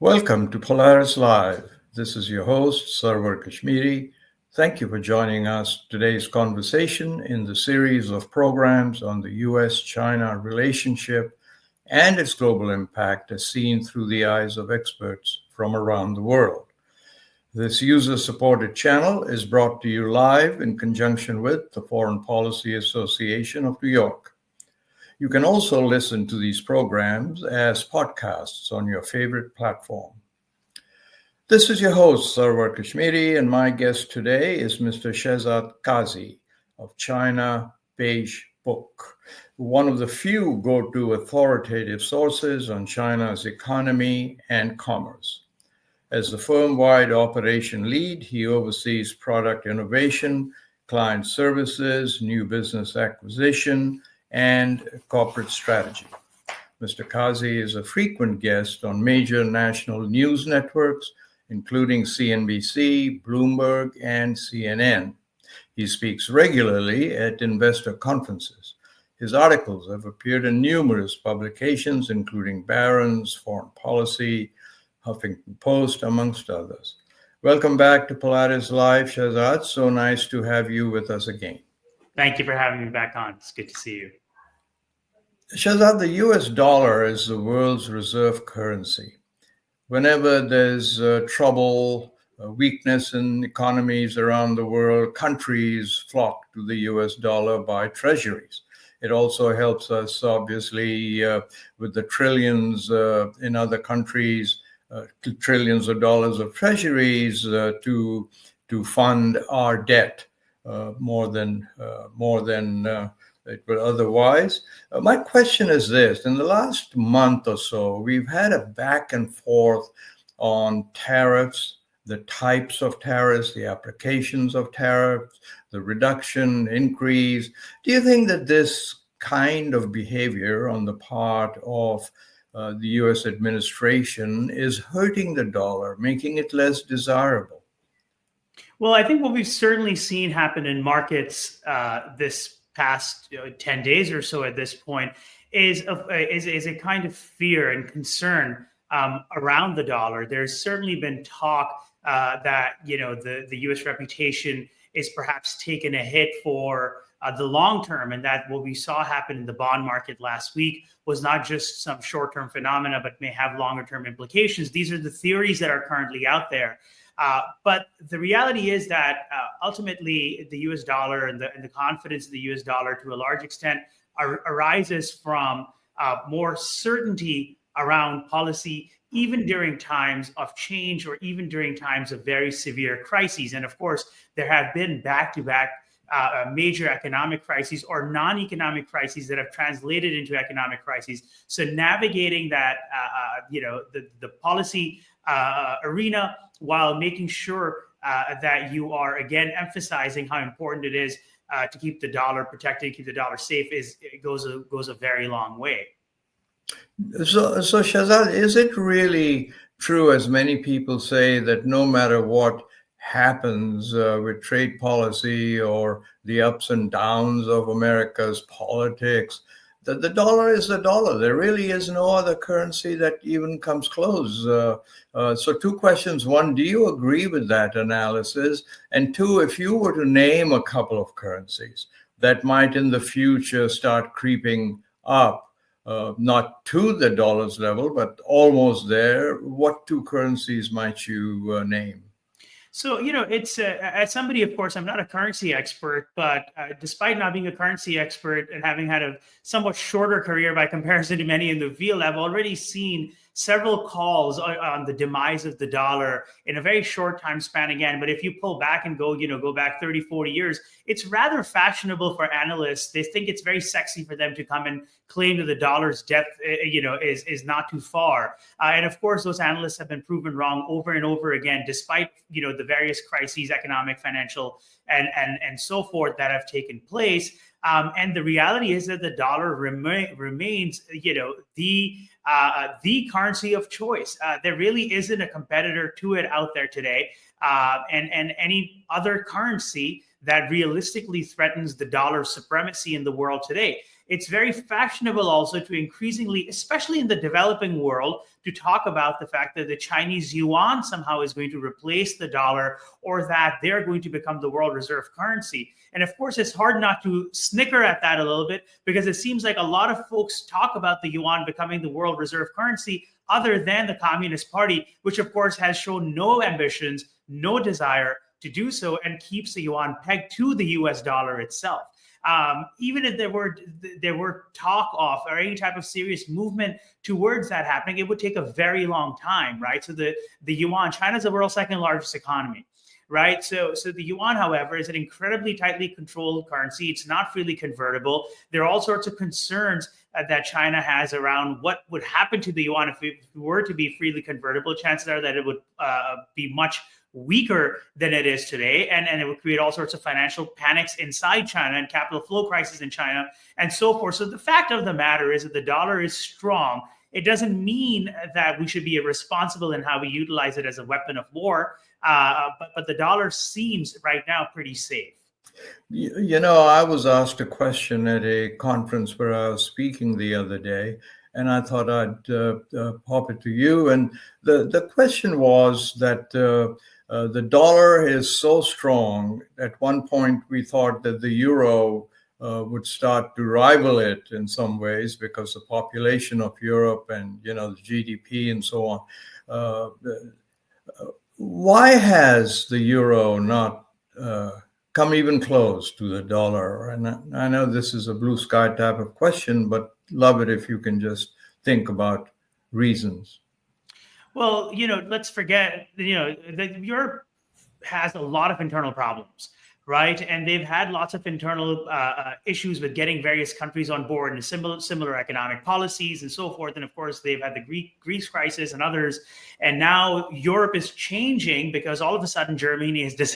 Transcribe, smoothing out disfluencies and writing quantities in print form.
Welcome to Polaris Live. This is your host, Sarwar Kashmiri. Thank you for joining us today's conversation in the series of programs on the US-China relationship and its global impact as seen through the eyes of experts from around the world. This user-supported channel is brought to you live in conjunction with the Foreign Policy Association of New York. You can also listen to these programs as podcasts on your favorite platform. This is your host, Sarwar Kashmiri, and my guest today is Mr. Shehzad Qazi of China Beige Book, one of the few go-to authoritative sources on China's economy and commerce. As the firm-wide operation lead, he oversees product innovation, client services, new business acquisition, and corporate strategy. Mr. Qazi is a frequent guest on major national news networks, including CNBC, Bloomberg, and CNN. He speaks regularly at investor conferences. His articles have appeared in numerous publications, including Barron's, Foreign Policy, Huffington Post, amongst others. Welcome back to Polaris Live, Shehzad. So nice to have you with us again. Thank you for having me back on. It's good to see you. Shehzad, the US dollar is the world's reserve currency. Whenever there's trouble, weakness in economies around the world, countries flock to the US dollar by treasuries. It also helps us, obviously, with the trillions in other countries, trillions of dollars of treasuries to fund our debt more than it would otherwise. My question is this. In the last month or so, we've had a back and forth on tariffs, the types of tariffs, the applications of tariffs, the reduction, increase. Do you think that this kind of behavior on the part of the U.S. administration is hurting the dollar, making it less desirable? Well, I think what we've certainly seen happen in markets this past 10 days or so at this point is a kind of fear and concern around the dollar. There's certainly been talk that the U.S. reputation is perhaps taken a hit for the long term, and that what we saw happen in the bond market last week was not just some short-term phenomena, but may have longer-term implications. These are the theories that are currently out there. But the reality is that ultimately the U.S. dollar and the confidence in the U.S. dollar to a large extent arises from more certainty around policy, even during times of change or even during times of very severe crises. And of course, there have been back-to-back major economic crises or non-economic crises that have translated into economic crises. So navigating that, the policy arena while making sure that you are, again, emphasizing how important it is to keep the dollar protected, keep the dollar safe, goes a very long way. So Shehzad, is it really true, as many people say, that no matter what happens with trade policy or the ups and downs of America's politics, that the dollar is the dollar? There really is no other currency that even comes close. So two questions. One, do you agree with that analysis? And two, if you were to name a couple of currencies that might in the future start creeping up, not to the dollar's level, but almost there, what two currencies might you name? So, it's as somebody, of course, I'm not a currency expert, but despite not being a currency expert and having had a somewhat shorter career by comparison to many in the field, I've already seen several calls on the demise of the dollar in a very short time span again. But if you pull back and go back 30, 40 years, it's rather fashionable for analysts. They think it's very sexy for them to come and claim that the dollar's death, is not too far. And of course, those analysts have been proven wrong over and over again, despite, the various crises, economic, financial, and so forth that have taken place. And the reality is that the dollar remains, the currency of choice. There really isn't a competitor to it out there today. And any other currency that realistically threatens the dollar's supremacy in the world today. it's very fashionable also to increasingly, especially in the developing world, to talk about the fact that the Chinese yuan somehow is going to replace the dollar, or that they're going to become the world reserve currency. And of course, it's hard not to snicker at that a little bit, because it seems like a lot of folks talk about the yuan becoming the world reserve currency other than the Communist Party, which of course has shown no ambitions, no desire to do so, and keeps the yuan pegged to the US dollar itself. Even if there were talk of or any type of serious movement towards that happening, it would take a very long time, right? So the yuan, China's the world's second largest economy, right? So the yuan, however, is an incredibly tightly controlled currency. It's not freely convertible. There are all sorts of concerns that China has around what would happen to the yuan if it were to be freely convertible. Chances are that it would be much weaker than it is today, and it would create all sorts of financial panics inside China and capital flow crisis in China and so forth. So the fact of the matter is that the dollar is strong. It doesn't mean that we should be irresponsible in how we utilize it as a weapon of war, but the dollar seems right now pretty safe. You know, I was asked a question at a conference where I was speaking the other day, and I thought I'd pop it to you. And the question was that the dollar is so strong. At one point, we thought that the euro would start to rival it in some ways because the population of Europe and, you know, the GDP and so on. Why has the euro not come even close to the dollar? And I know this is a blue sky type of question, but love it if you can just think about reasons. Well, let's forget, that Europe has a lot of internal problems, right? And they've had lots of internal issues with getting various countries on board and similar economic policies and so forth. And of course, they've had the Greece crisis and others. And now Europe is changing because all of a sudden Germany has decided